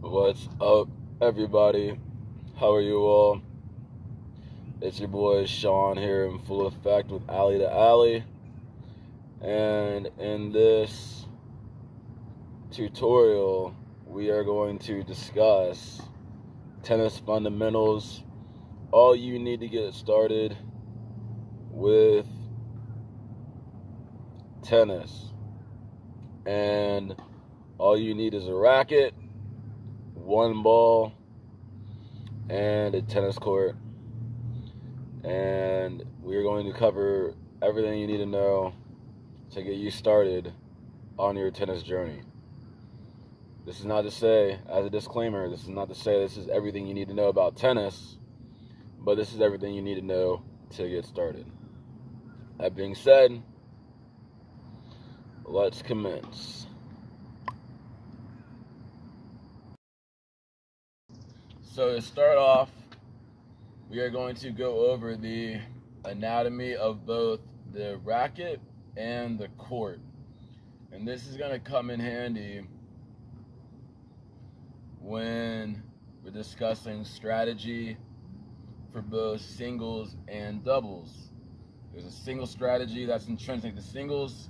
What's up, everybody? How are you all? It's your boy Sean here in full effect with Alley to Alley. And in this tutorial, we are going to discuss tennis fundamentals, all you need to get started with tennis. And all you need is a racket, one ball, and a tennis court. And we're going to cover everything you need to know to get you started on your tennis journey. This is not to say, as a disclaimer, this is not to say this is everything you need to know about tennis, but this is everything you need to know to get started. That being said, let's commence. So to start off, we are going to go over the anatomy of both the racket and the court. And this is going to come in handy when we're discussing strategy for both singles and doubles. There's a single strategy that's intrinsic to singles,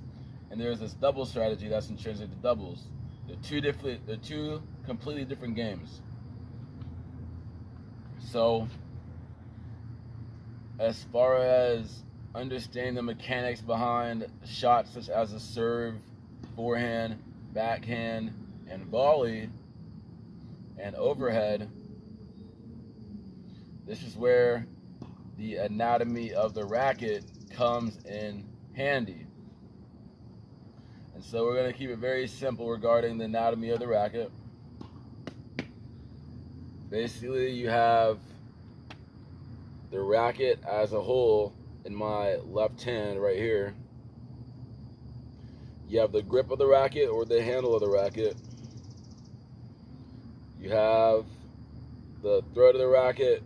and there's this double strategy that's intrinsic to doubles. They're two completely different games. So, as far as understanding the mechanics behind shots such as a serve, forehand, backhand, and volley, and overhead, this is where the anatomy of the racket comes in handy. And so we're going to keep it very simple regarding the anatomy of the racket. Basically, you have the racket as a whole in my left hand right here. You have the grip of the racket or the handle of the racket. You have the throat of the racket,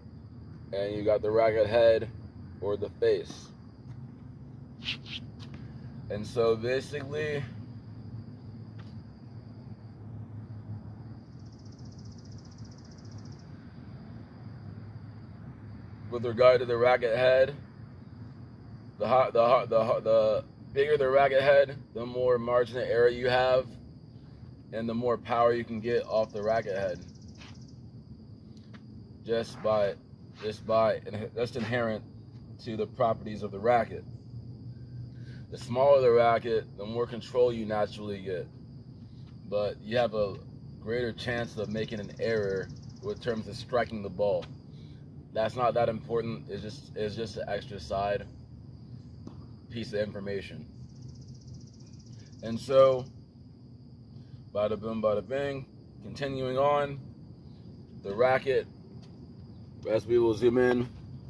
and you got the racket head or the face. And so basically, with regard to the racket head, the bigger the racket head, the more margin of error you have, and the more power you can get off the racket head. Just inherent to the properties of the racket. The smaller the racket, the more control you naturally get, but you have a greater chance of making an error in terms of striking the ball. That's not that important. It's just an extra side piece of information. And so, bada boom, bada bing. Continuing on, the racket, as we will zoom in,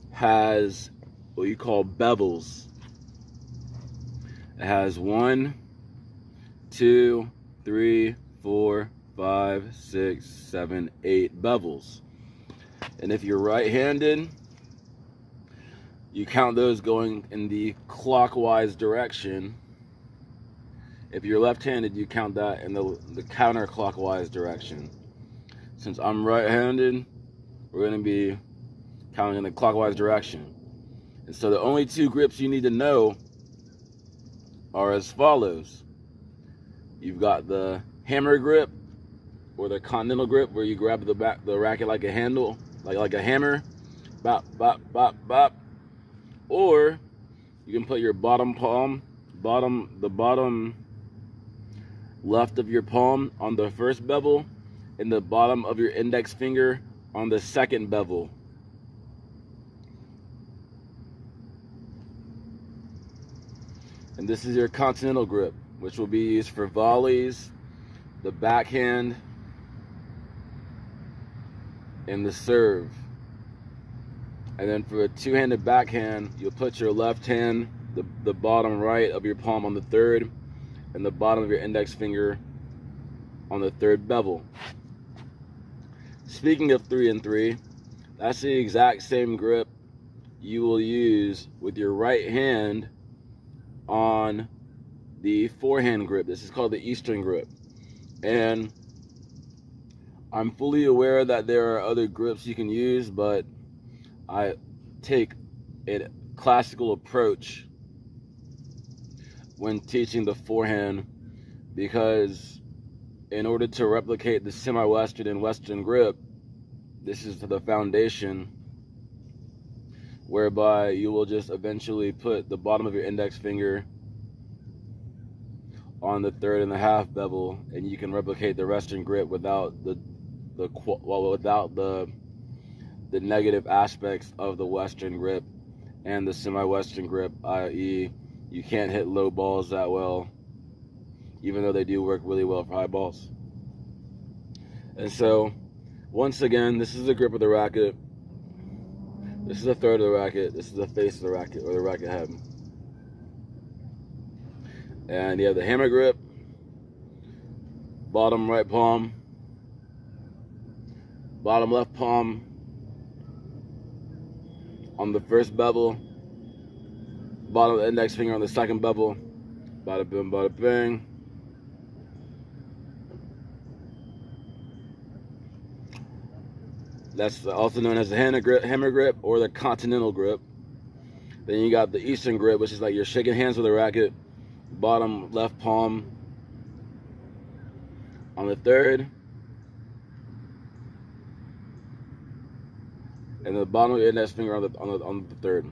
has what you call bevels. It has 1, 2, 3, 4, 5, 6, 7, 8 bevels. And if you're right-handed, you count those going in the clockwise direction. If you're left-handed, you count that in the counterclockwise direction. Since I'm right-handed, we're going to be counting in the clockwise direction. And so the only two grips you need to know are as follows. You've got the hammer grip or the continental grip, where you grab the racket like a handle, like a hammer, bop, bop, bop, bop. Or you can put your bottom left of your palm on the first bevel, and the bottom of your index finger on the second bevel. And this is your continental grip, which will be used for volleys, the backhand, and the serve. And then for a two-handed backhand, you'll put your left hand, the bottom right of your palm on the third, and the bottom of your index finger on the third bevel. Speaking of 3 and 3, that's the exact same grip you will use with your right hand on the forehand grip. This is called the Eastern grip. And I'm fully aware that there are other grips you can use, but I take a classical approach when teaching the forehand, because in order to replicate the semi-western and western grip, this is the foundation, whereby you will just eventually put the bottom of your index finger on the 3.5 bevel, and you can replicate the western grip without without the negative aspects of the western grip and the semi-western grip, i.e. you can't hit low balls that well, even though they do work really well for high balls. And so, once again, this is the grip of the racket. This is a third of the racket. This is the face of the racket, or the racket head. And you have the hammer grip, bottom right palm, bottom left palm on the first bevel, bottom of the index finger on the second bevel, bada boom, bada bang. That's also known as the hammer grip or the continental grip. Then you got the eastern grip, which is like you're shaking hands with a racket, bottom left palm on the third, and the bottom of your index finger on the third.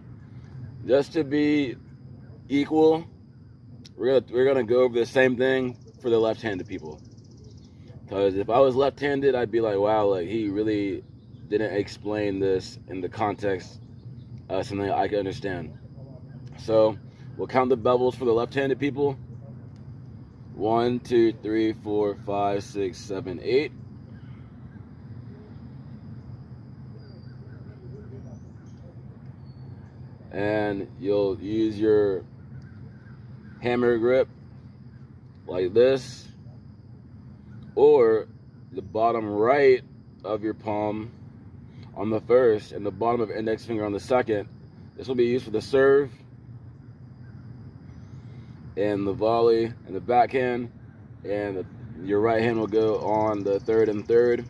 Just to be equal, we're gonna go over the same thing for the left-handed people. Because if I was left-handed, I'd be like, wow, like he really didn't explain this in the context of something I can understand. So we'll count the bevels for the left-handed people. 1, 2, 3, 4, 5, 6, 7, 8. And you'll use your hammer grip like this, or the bottom right of your palm on the first and the bottom of your index finger on the second. This will be used for the serve and the volley and the backhand, and your right hand will go on the third and third,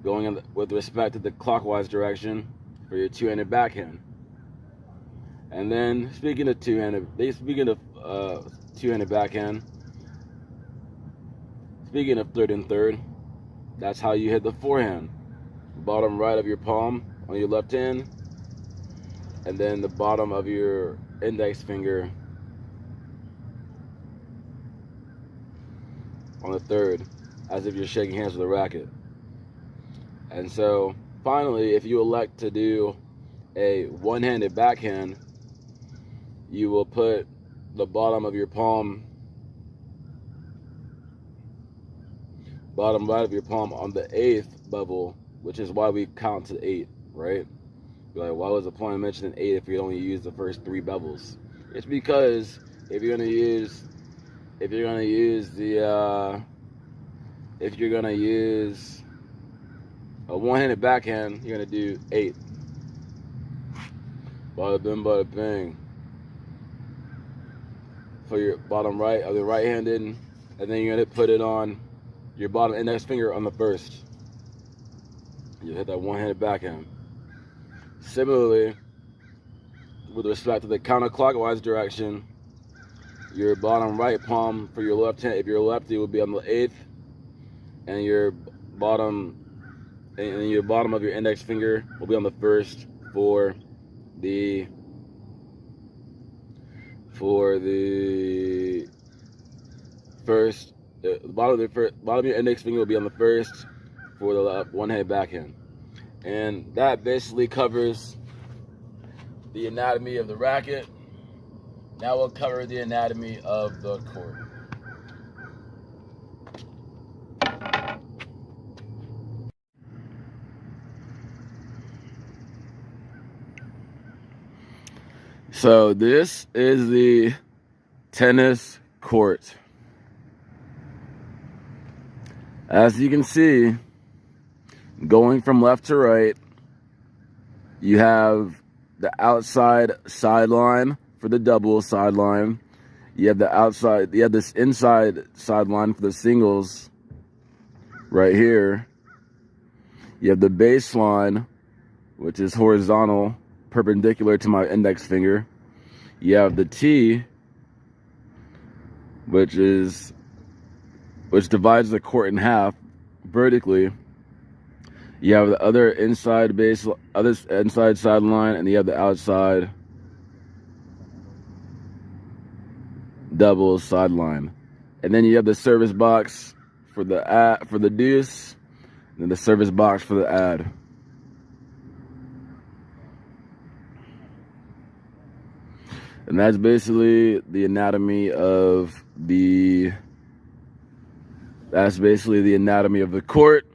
going with respect to the clockwise direction for your two-handed backhand. And then speaking of two-handed backhand, speaking of third and third, that's how you hit the forehand. Bottom right of your palm on your left hand, and then the bottom of your index finger on the third, as if you're shaking hands with a racket. And so, finally, if you elect to do a one-handed backhand, you will put the bottom of your palm, bottom right of your palm on the 8th bevel, which is why we count to 8, right? You're like, why was the point of mentioning 8 if you only use the first 3 bevels? It's because if you're gonna use a one-handed backhand, you're gonna do 8. Bada bing, bada bing. For your bottom right of the right-handed, and then you're gonna put it on your bottom index finger on the first. You hit that one-handed backhand. Similarly, with respect to the counterclockwise direction, your bottom right palm for your left hand, if you're lefty, will be on the 8th, and your bottom of your index finger will be on the first for the first. The bottom of your index finger will be on the first for the one-handed backhand. And that basically covers the anatomy of the racket. Now we'll cover the anatomy of the court. So this is the tennis court. As you can see, going from left to right, you have the outside sideline for the double sideline. You have the outside, you have this inside sideline for the singles right here. You have the baseline, which is horizontal, perpendicular to my index finger. You have the tee, which divides the court in half vertically. You have the other inside sideline, and you have the outside double sideline. And then you have the service box for the deuce, and then the service box for the ad. And that's basically the anatomy of the court.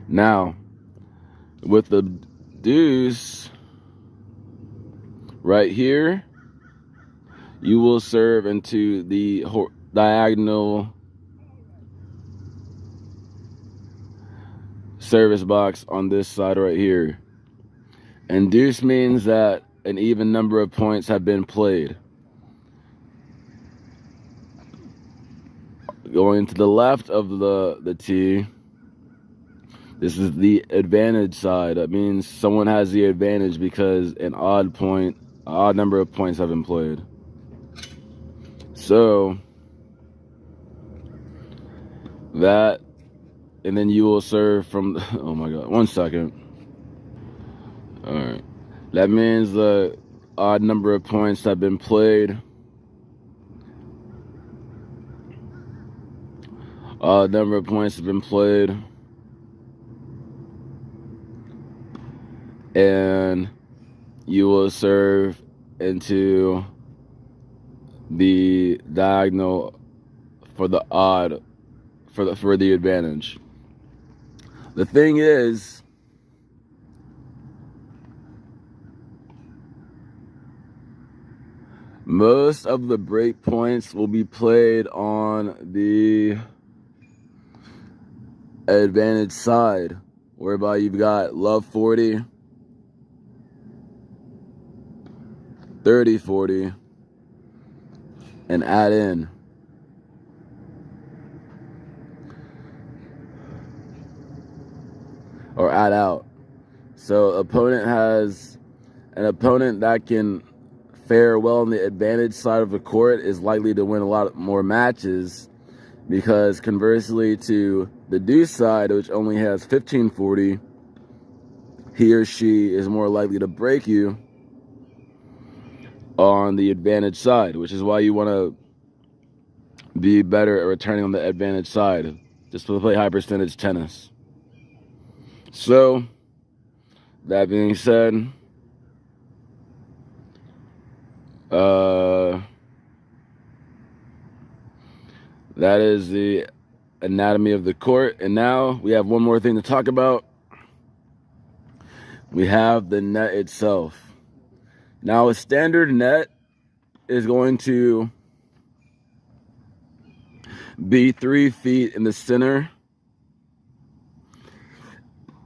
Now, with the deuce right here, you will serve into the diagonal service box on this side right here. And deuce means that an even number of points have been played. Going to the left of the tee, this is the advantage side. That means someone has the advantage because an odd number of points have been played. So that, and then you will serve from, oh my God, 1 second. All right. That means the odd number of points have been played. Odd number of points have been played. And you will serve into the diagonal for the odd, for the advantage. The thing is, most of the break points will be played on the advantage side, whereby you've got love 40, 30-40, and add in. Or add out. So an opponent that can fare well on the advantage side of the court is likely to win a lot more matches, because conversely to the deuce side, which only has 15-40, he or she is more likely to break you on the advantage side, which is why you want to be better at returning on the advantage side, just to play high percentage tennis. So, that being said, that is the anatomy of the court. And now we have one more thing to talk about. We have the net itself. Now, a standard net is going to be 3 feet in the center,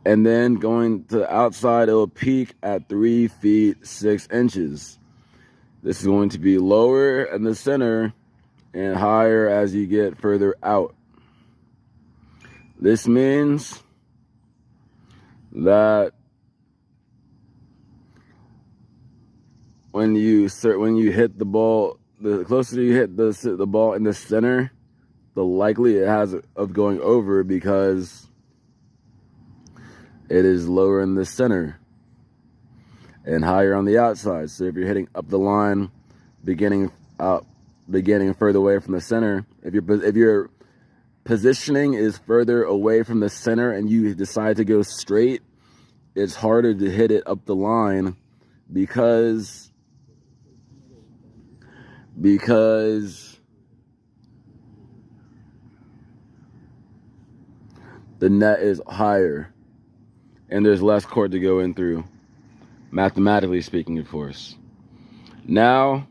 and then going to the outside, it will peak at 3 feet 6 inches. This is going to be lower in the center and higher as you get further out. This means that when you hit the ball, the closer you hit the ball in the center, the likely it has of going over, because it is lower in the center and higher on the outside. So if you're hitting up the line, beginning further away from the center, if your positioning is further away from the center and you decide to go straight, it's harder to hit it up the line, because the net is higher and there's less court to go in through, mathematically speaking, of course. Now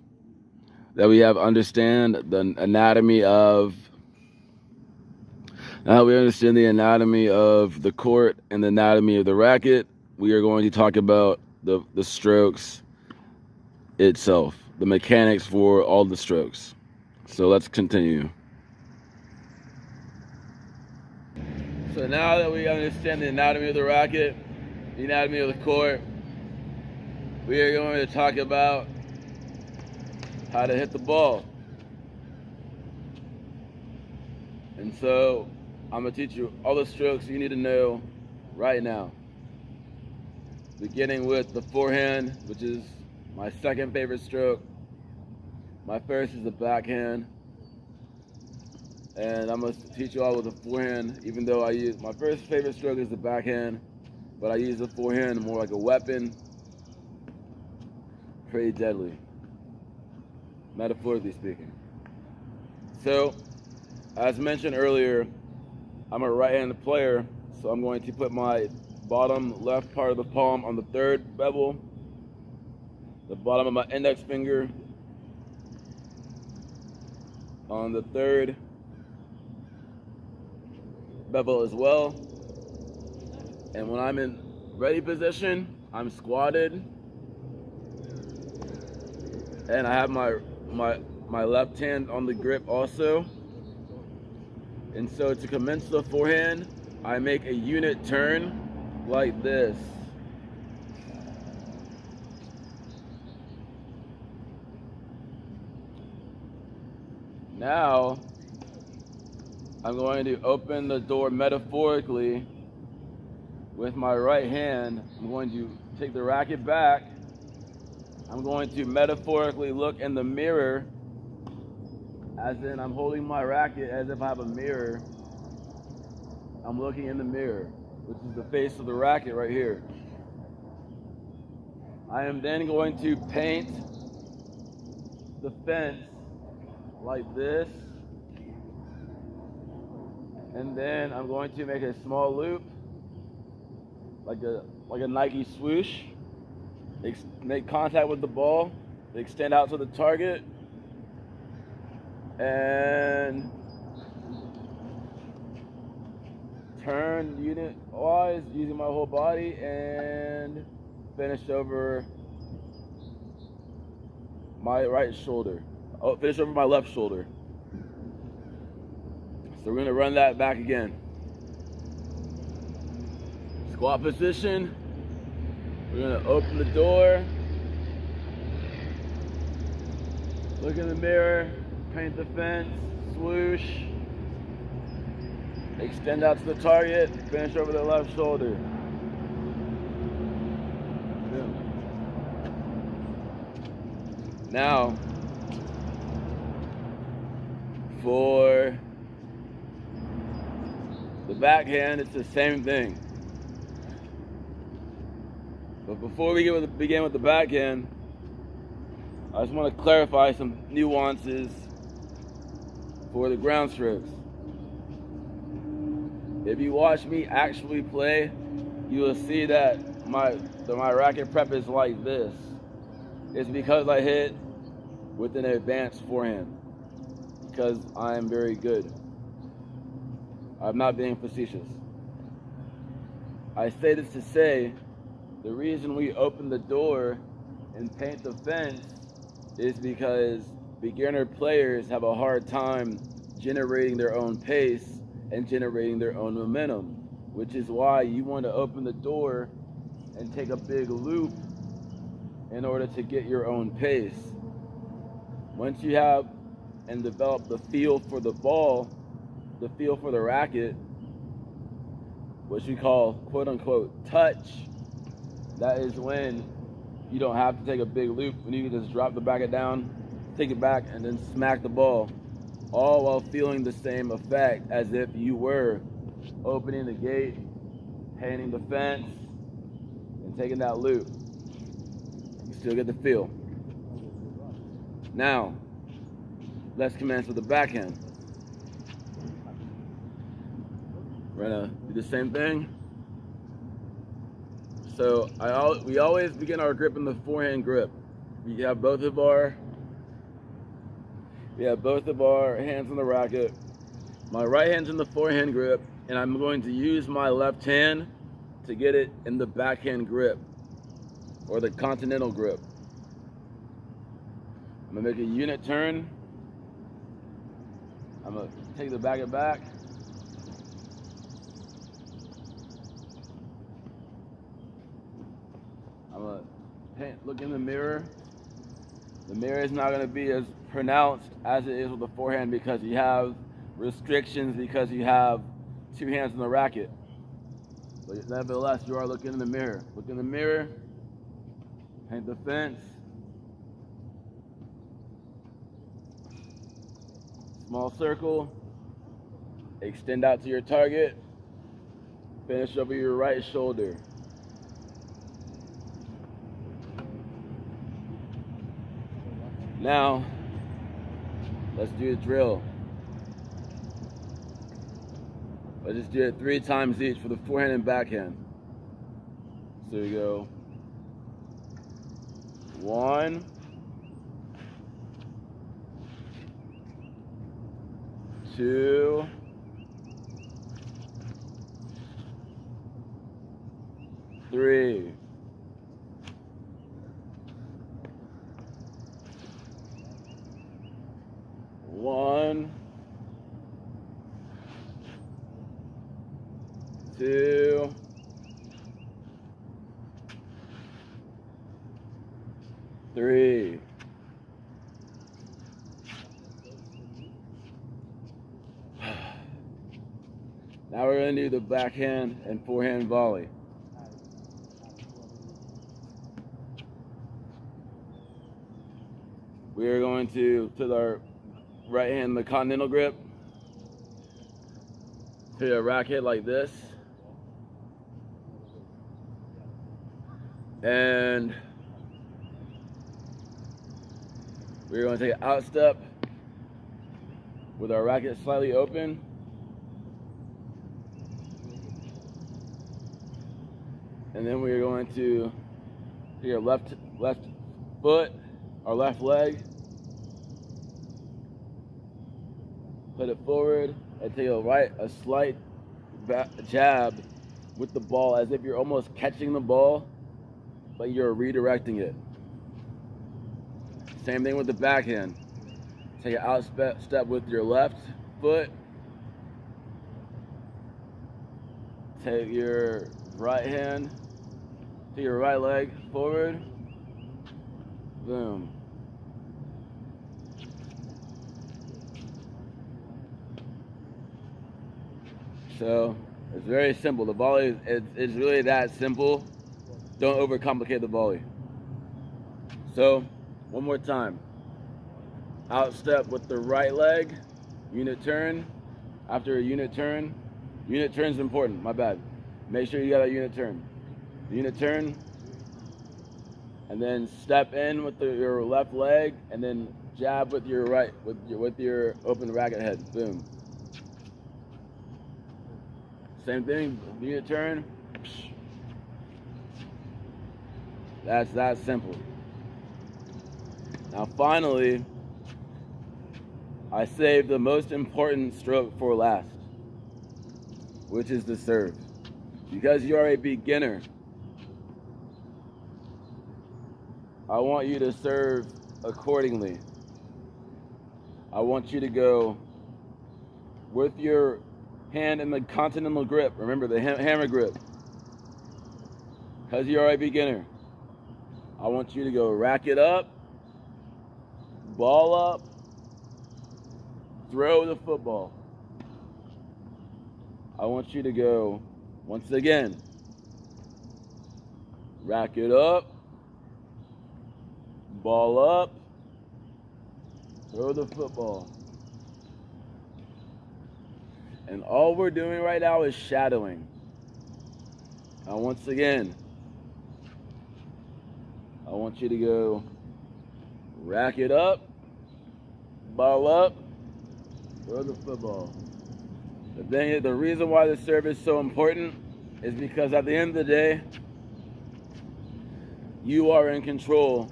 that we understand the anatomy of the court and the anatomy of the racket, we are going to talk about the strokes itself, the mechanics for all the strokes. So let's continue. So now that we understand the anatomy of the racket, the anatomy of the court, we are going to talk about how to hit the ball. And so I'm going to teach you all the strokes you need to know right now. Beginning with the forehand, which is my second favorite stroke. My first is the backhand. And I'm going to teach you all with the forehand, even though my first favorite stroke is the backhand, but I use the forehand more like a weapon. Pretty deadly, metaphorically speaking. So, as mentioned earlier, I'm a right-handed player, so I'm going to put my bottom left part of the palm on the third bevel, the bottom of my index finger on the third bevel as well. And when I'm in ready position, I'm squatted, and I have my left hand on the grip also. And so to commence the forehand, I make a unit turn like this. Now, I'm going to open the door metaphorically with my right hand. I'm going to take the racket back. I'm going to metaphorically look in the mirror, as in I'm holding my racket as if I have a mirror. I'm looking in the mirror, which is the face of the racket right here. I am then going to paint the fence like this. And then I'm going to make a small loop, like a Nike swoosh. Make contact with the ball, extend out to the target, and turn unit-wise using my whole body, and finish over my right shoulder. Oh, finish over my left shoulder. So we're going to run that back again. Squat position. We're going to open the door. Look in the mirror. Paint the fence. Swoosh. Extend out to the target. Finish over the left shoulder. Now, for the backhand, it's the same thing. But before we begin with the backhand, I just want to clarify some nuances for the ground strokes. If you watch me actually play, you will see that my racket prep is like this. It's because I hit with an advanced forehand, because I am very good. I'm not being facetious. I say this to say, the reason we open the door and paint the fence is because beginner players have a hard time generating their own pace and generating their own momentum, which is why you want to open the door and take a big loop in order to get your own pace. Once you have and develop the feel for the ball, the feel for the racket, what you call quote-unquote touch, that is when you don't have to take a big loop, when you can just drop the racket down, take it back, and then smack the ball, all while feeling the same effect as if you were opening the gate, painting the fence, and taking that loop. You still get the feel. Now, let's commence with the backhand. We're gonna do the same thing. So we always begin our grip in the forehand grip. We have both of our hands on the racket. My right hand's in the forehand grip, and I'm going to use my left hand to get it in the backhand grip, or the continental grip. I'm gonna make a unit turn. I'm gonna take the racket back. I'm gonna look in the mirror. The mirror is not going to be as pronounced as it is with the forehand because you have restrictions, because you have two hands on the racket. But nevertheless, you are looking in the mirror. Look in the mirror, paint the fence. Small circle, extend out to your target, finish over your right shoulder. Now, let's do a drill. Let's just do it 3 times each for the forehand and backhand. So we go 1, 2, 3. 1, 2, 3. Now we're going to do the backhand and forehand volley. We are going to our right hand the continental grip, to a racket like this, and we're going to take an out step with our racket slightly open, and then we're going to take our left foot, our left leg, put it forward, and take a slight jab with the ball as if you're almost catching the ball, but you're redirecting it. Same thing with the backhand. Take an out step with your left foot. Take your right hand, take your right leg forward. Boom. So it's very simple. The volley is really that simple. Don't overcomplicate the volley. So one more time. Out step with the right leg, unit turn. After a unit turn is important, my bad. Make sure you got a unit turn. Unit turn, and then step in with your left leg, and then jab with your right, with your open racket head. Boom. Same thing, unit turn. That's that simple. Now finally, I saved the most important stroke for last, which is the serve. Because you are a beginner, I want you to serve accordingly. I want you to go with your hand in the continental grip. Remember the hammer grip. Because you are a beginner, I want you to go racket up, ball up, throw the football. I want you to go, once again, racket up, ball up, throw the football. And all we're doing right now is shadowing. Now once again, I want you to go racket up, ball up, throw the football. The reason why the serve is so important is because at the end of the day, you are in control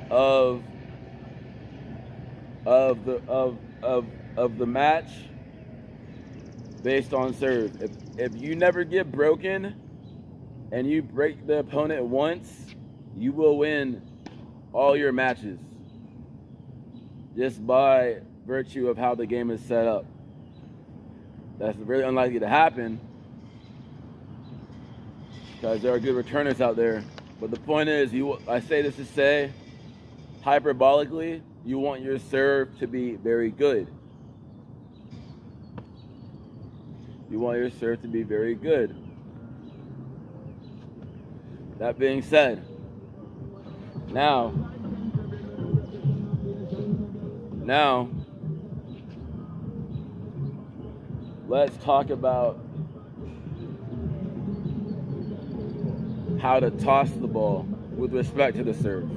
of the match based on serve. If you never get broken and you break the opponent once, you will win all your matches just by virtue of how the game is set up. That's really unlikely to happen because there are good returners out there. But the point is, I say this to say, hyperbolically, you want your serve to be very good. You want your serve to be very good. That being said, now, let's talk about how to toss the ball with respect to the serve.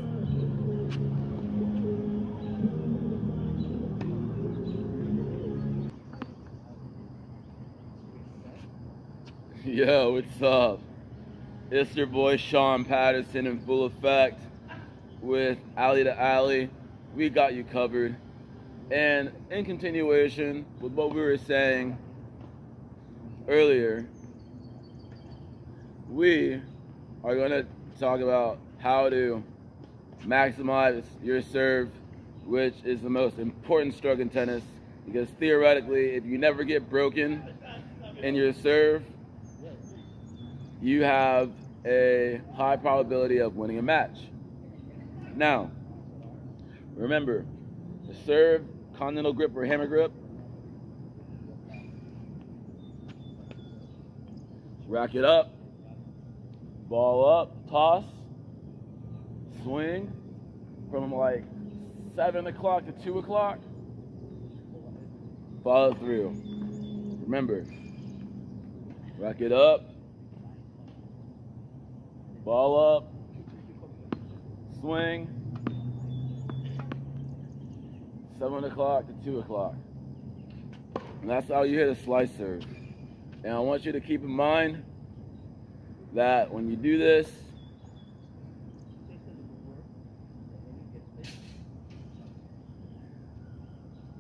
Yo, what's up? It's your boy Sean Patterson in full effect with Alley to Alley. We got you covered. And in continuation with what we were saying earlier, we are going to talk about how to maximize your serve, which is the most important stroke in tennis, because theoretically, if you never get broken in your serve, you have a high probability of winning a match. Now, remember, the serve, continental grip or hammer grip, rack it up, ball up, toss, swing from like 7 o'clock to 2 o'clock, follow through. Remember, rack it up, ball up, swing, 7 o'clock to 2 o'clock. And that's how you hit a slice serve. And I want you to keep in mind that when you do this,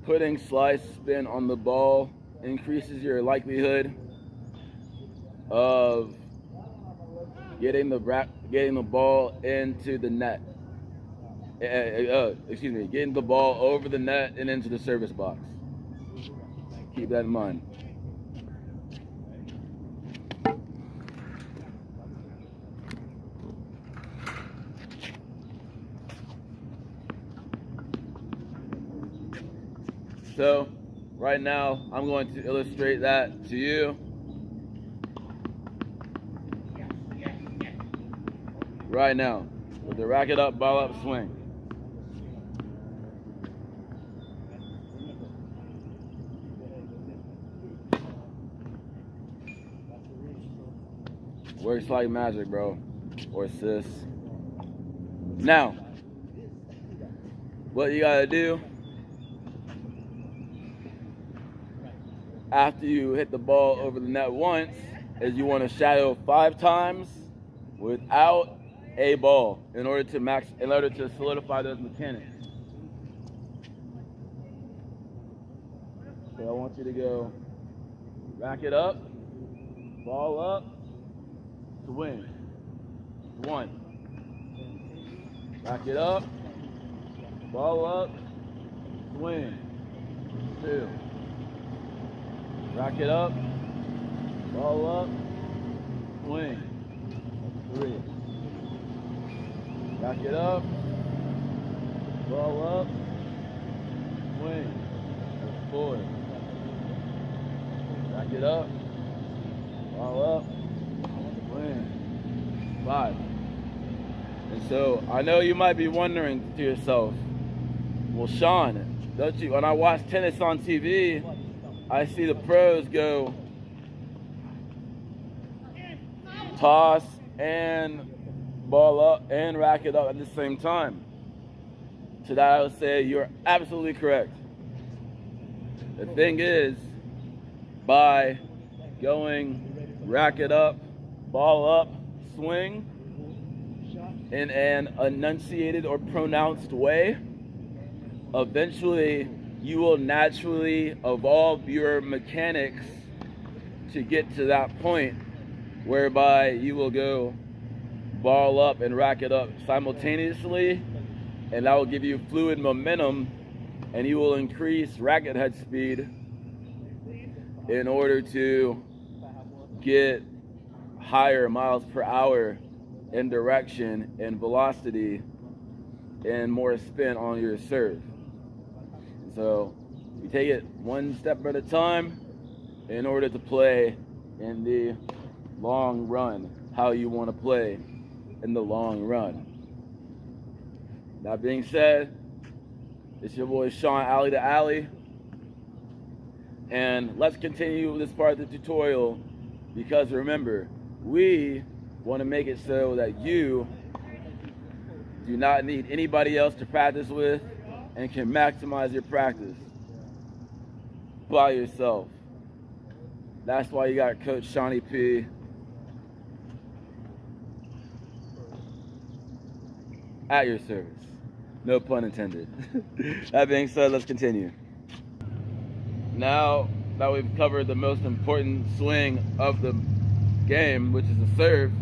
putting slice spin on the ball increases your likelihood of getting the ball into the net. Getting the ball over the net and into the service box. Keep that in mind. So, right now, I'm going to illustrate that to you. Right now, with the racket up, ball up, swing. Works like magic, bro. Or sis. Now, what you gotta do after you hit the ball over the net once is you want to shadow 5 times without a ball in order to solidify those mechanics. So I want you to go rack it up, ball up, swing. 1. Rack it up, ball up, swing. 2. Rack it up, ball up, swing. 3. Rack it up, ball up, swing. 4. Rack it up, ball up, swing. 5. And so I know you might be wondering to yourself, well, Sean, don't you? When I watch tennis on TV, I see the pros go toss and ball up and rack it up at the same time. To that I would say you're absolutely correct. The thing is, by going rack it up, ball up, swing in an enunciated or pronounced way, eventually you will naturally evolve your mechanics to get to that point whereby you will go ball up and rack it up simultaneously and that will give you fluid momentum, and you will increase racket head speed in order to get higher miles per hour in direction and velocity and more spin on your serve. So you take it one step at a time in order to play in the long run how you want to play in the long run. That being said, it's your boy Sean, Alley to Alley, and let's continue this part of the tutorial, because remember, we want to make it so that you do not need anybody else to practice with and can maximize your practice by yourself. That's why you got Coach Shawnee P. at your service. No pun intended. That being said, let's continue. Now that we've covered the most important swing of the game, which is the serve,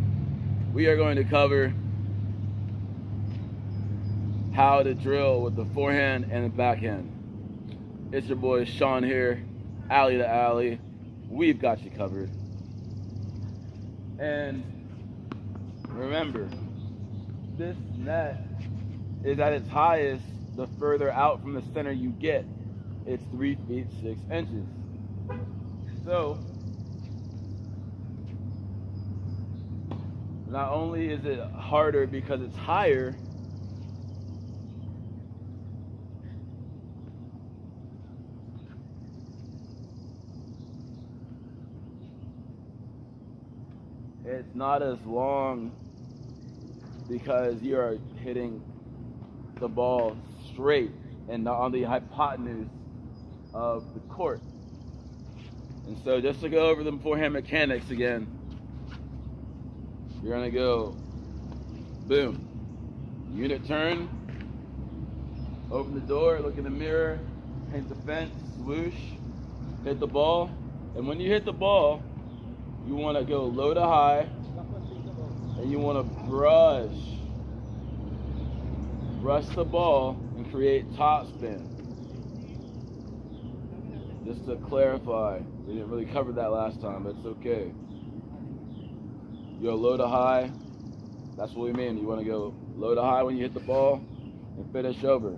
we are going to cover how to drill with the forehand and the backhand. It's your boy Sean here, alley to alley. We've got you covered. And remember, this net is at its highest the further out from the center you get. It's 3 feet 6 inches. So not only is it harder because it's higher, it's not as long because you are hitting the ball straight and not on the hypotenuse of the court. And so just to go over the forehand mechanics again, you're gonna go boom, unit turn, open the door, look in the mirror, paint the fence, swoosh, hit the ball. And when you hit the ball, you want to go low to high, and you want to brush the ball and create top spin. Just to clarify, we didn't really cover that last time, but it's okay. You go low to high, that's what we mean. You want to go low to high when you hit the ball and finish over.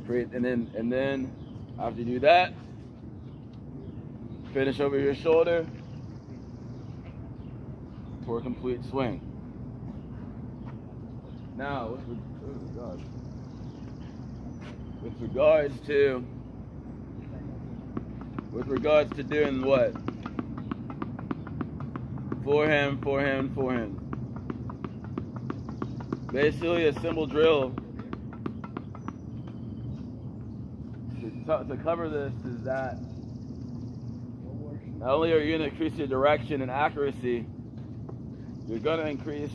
Create, and then after you do that, finish over your shoulder for a complete swing. Now, with regards to doing what? Forehand, forehand, forehand. Basically, a simple drill to cover this is that not only are you going to increase your direction and accuracy, you're going to increase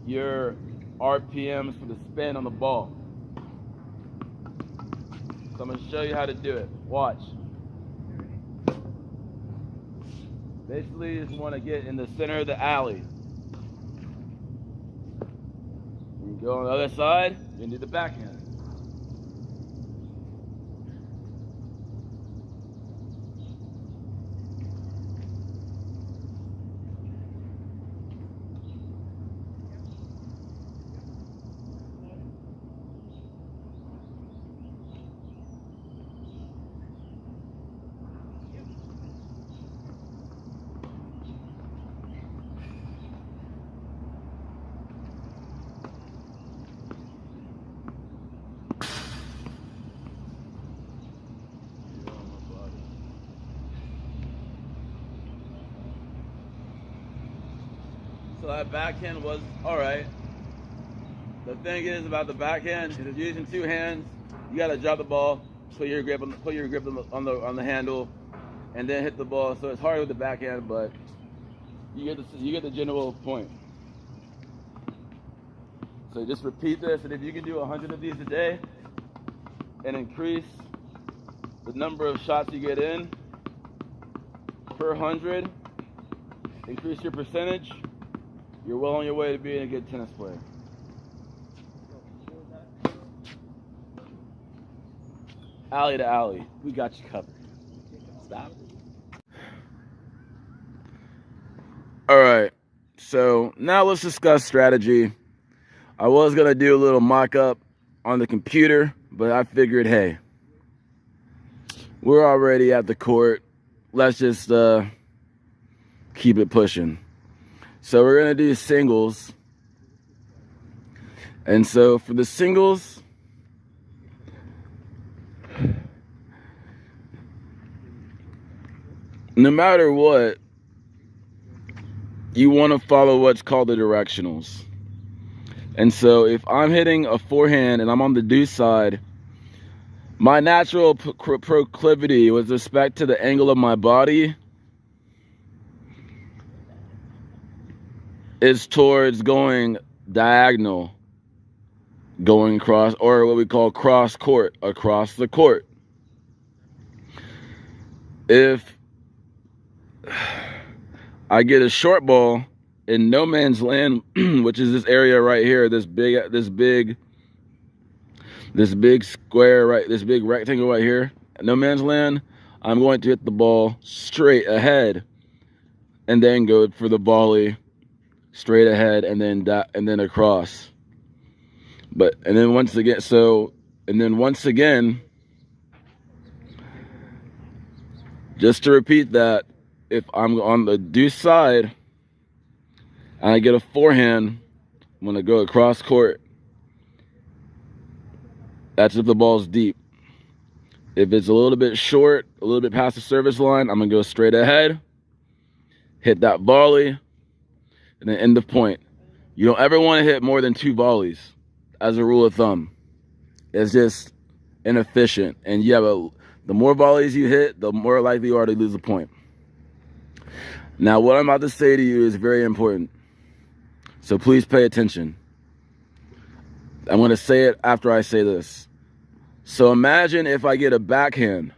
your RPMs for the spin on the ball. So I'm going to show you how to do it. Watch. Basically, you just want to get in the center of the alley. You go on the other side, you can do the backhand. So that backhand was all right. The thing is about the backhand, if you're using two hands, you gotta drop the ball, put your grip on the handle, and then hit the ball. So it's hard with the backhand, but you get the general point. So just repeat this, and if you can do 100 of these a day and increase the number of shots you get in per 100, increase your percentage, you're well on your way to being a good tennis player. alley to alley. We got you covered. Stop. All right. So now let's discuss strategy. I was going to do a little mock-up on the computer, but I figured, hey, we're already at the court. Let's just keep it pushing. So we're going to do singles. And so for the singles, no matter what, you want to follow what's called the directionals. And so if I'm hitting a forehand and I'm on the deuce side, my natural proclivity with respect to the angle of my body is towards going diagonal, going across, or what we call cross court, across the court. If I get a short ball in no man's land, which is this area right here, this big square, right, this big rectangle right here, no man's land, I'm going to hit the ball straight ahead and then go for the volley straight ahead and then across. And then once again, just to repeat that, if I'm on the deuce side and I get a forehand, I'm going to go across court. That's if the ball's deep. If it's a little bit short, a little bit past the service line, I'm going to go straight ahead, hit that volley, and then end the point. You don't ever want to hit more than 2 volleys as a rule of thumb. It's just inefficient. And the more volleys you hit, the more likely you are to lose the point. Now, what I'm about to say to you is very important. So please pay attention. I'm going to say it after I say this. So imagine if I get a backhand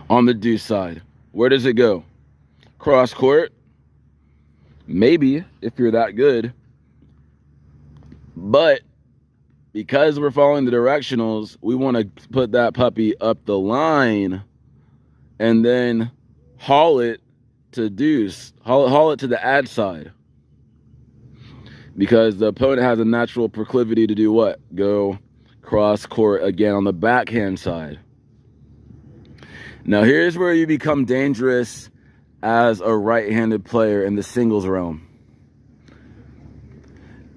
on the deuce side. Where does it go? Cross court? Maybe, if you're that good. But because we're following the directionals, we want to put that puppy up the line and then haul it to deuce, haul it to the ad side. Because the opponent has a natural proclivity to do what? Go cross court again on the backhand side. Now here's where you become dangerous as a right-handed player in the singles realm.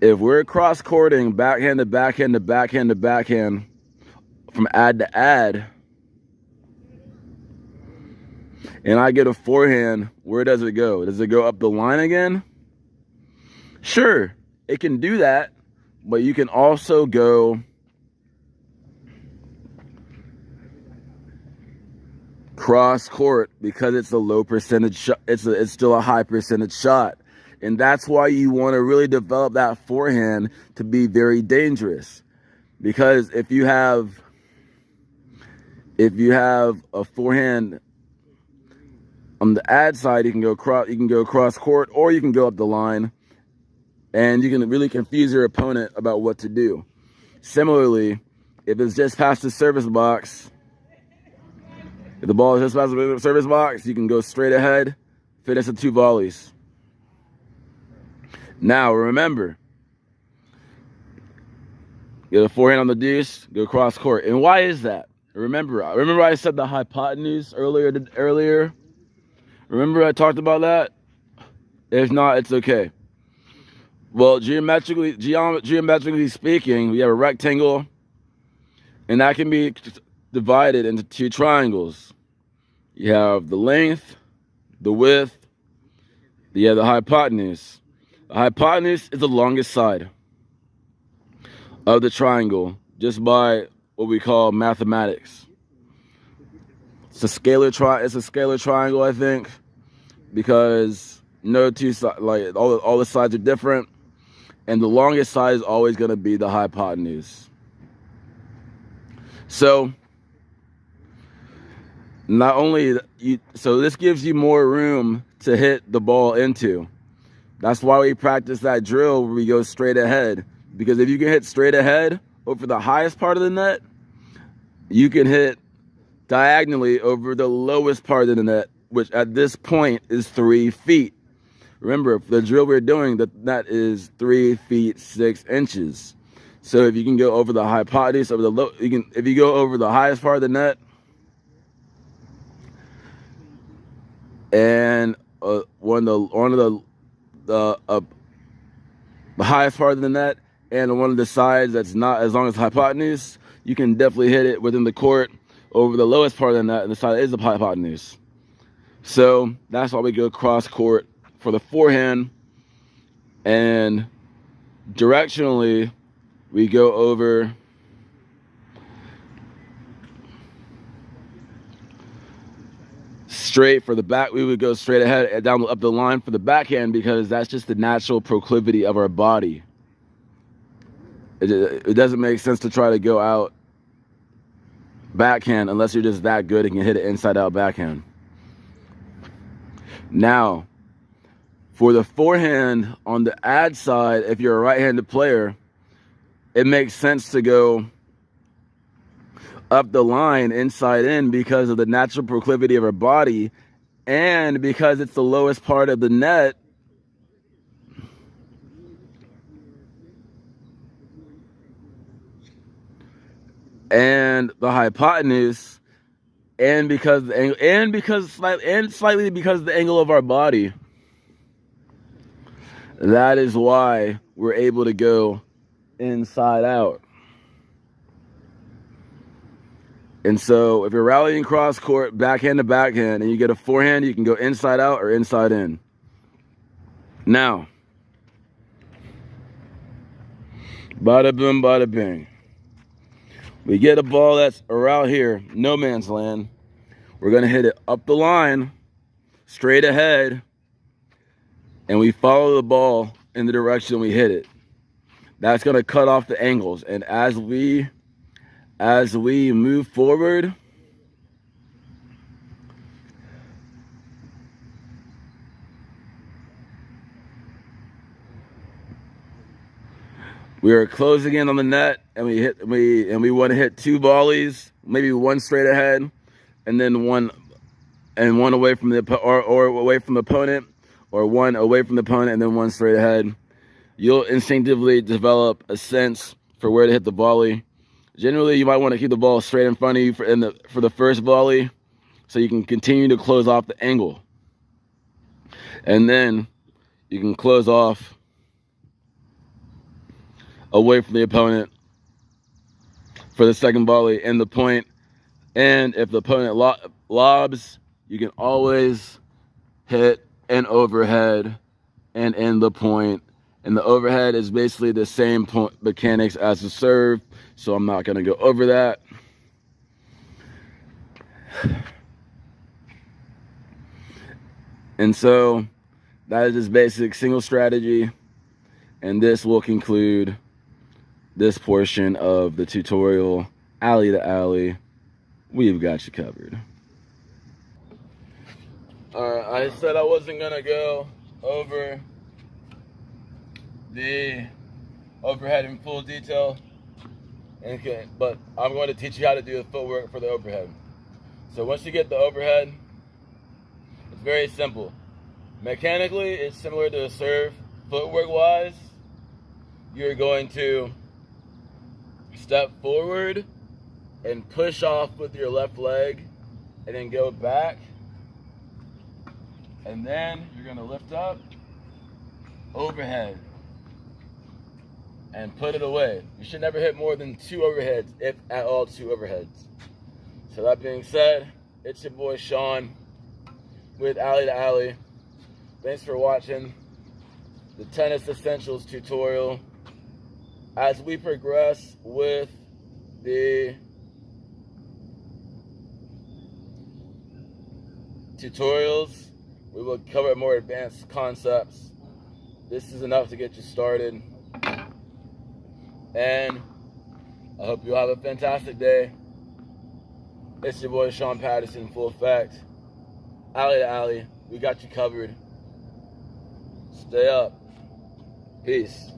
If we're cross-courting backhand to backhand to backhand to backhand from ad to ad, and I get a forehand, where does it go? Does it go up the line again? Sure, it can do that, but you can also go cross court because it's a low percentage shot. It's still a high percentage shot. And that's why you want to really develop that forehand to be very dangerous. Because if you have a forehand on the ad side, you can go cross court, or you can go up the line, and you can really confuse your opponent about what to do. Similarly, if it's just past the service box, if the ball is just past the service box, you can go straight ahead, finish the 2 volleys. Now, remember, get a forehand on the deuce, go cross court. And why is that? Remember I said the hypotenuse earlier? Remember I talked about that? If not, it's okay. Well, geometrically speaking, we have a rectangle, and that can be divided into 2 triangles. You have the length, the width, you have the hypotenuse. The hypotenuse is the longest side of the triangle, just by what we call mathematics. It's a scalar triangle, I think, because no two sides, like all the sides are different, and the longest side is always going to be the hypotenuse. So not only so this gives you more room to hit the ball into. That's why we practice that drill where we go straight ahead, because if you can hit straight ahead over the highest part of the net, you can hit diagonally over the lowest part of the net, which at this point is 3 feet. Remember, the drill we're doing, the net is 3 feet 6 inches. So if you can go over the hypotenuse of the low, if you go over the highest part of the net, and one of the highest part of the net, and one of the sides that's not as long as hypotenuse, you can definitely hit it within the court over the lowest part of the net, and the side is the hypotenuse. So that's why we go cross court for the forehand, and directionally we go over straight for the back. We would go straight ahead and down up the line for the backhand, because that's just the natural proclivity of our body. It doesn't make sense to try to go out backhand unless you're just that good and can hit it inside out backhand. Now, for the forehand on the ad side, if you're a right-handed player, it makes sense to go up the line inside in because of the natural proclivity of our body, and because it's the lowest part of the net. And the hypotenuse, and because slightly because of the angle of our body. That is why we're able to go inside out. And so if you're rallying cross court, backhand to backhand, and you get a forehand, you can go inside out or inside in. Now, bada boom, bada bing. We get a ball that's around here, no man's land. We're going to hit it up the line, straight ahead, and we follow the ball in the direction we hit it. That's going to cut off the angles. And as we move forward, we are closing in on the net, and we want to hit 2 volleys, maybe one straight ahead, and then one away from the or away from the opponent, or one away from the opponent and then one straight ahead. You'll instinctively develop a sense for where to hit the volley. Generally, you might want to keep the ball straight in front of you for the first volley, so you can continue to close off the angle, and then you can close off away from the opponent for the second volley and the point. And if the opponent lobs, you can always hit an overhead and end the point. And the overhead is basically the same point mechanics as the serve, so I'm not going to go over that. And so that is just basic single strategy, and this will conclude this portion of the tutorial. Alley to alley, we've got you covered. Alright, I said I wasn't gonna go over the overhead in full detail, but I'm going to teach you how to do the footwork for the overhead. So once you get the overhead, it's very simple. Mechanically, it's similar to a serve. Footwork wise, you're going to step forward and push off with your left leg, and then go back, and then you're going to lift up, overhead, and put it away. You should never hit more than 2 overheads, if at all 2 overheads. So that being said, it's your boy Sean with Alley to Alley. Thanks for watching the Tennis Essentials tutorial. As we progress with the tutorials, we will cover more advanced concepts. This is enough to get you started. And I hope you have a fantastic day. It's your boy Sean Patterson, full effect. Alley to alley, we got you covered. Stay up. Peace.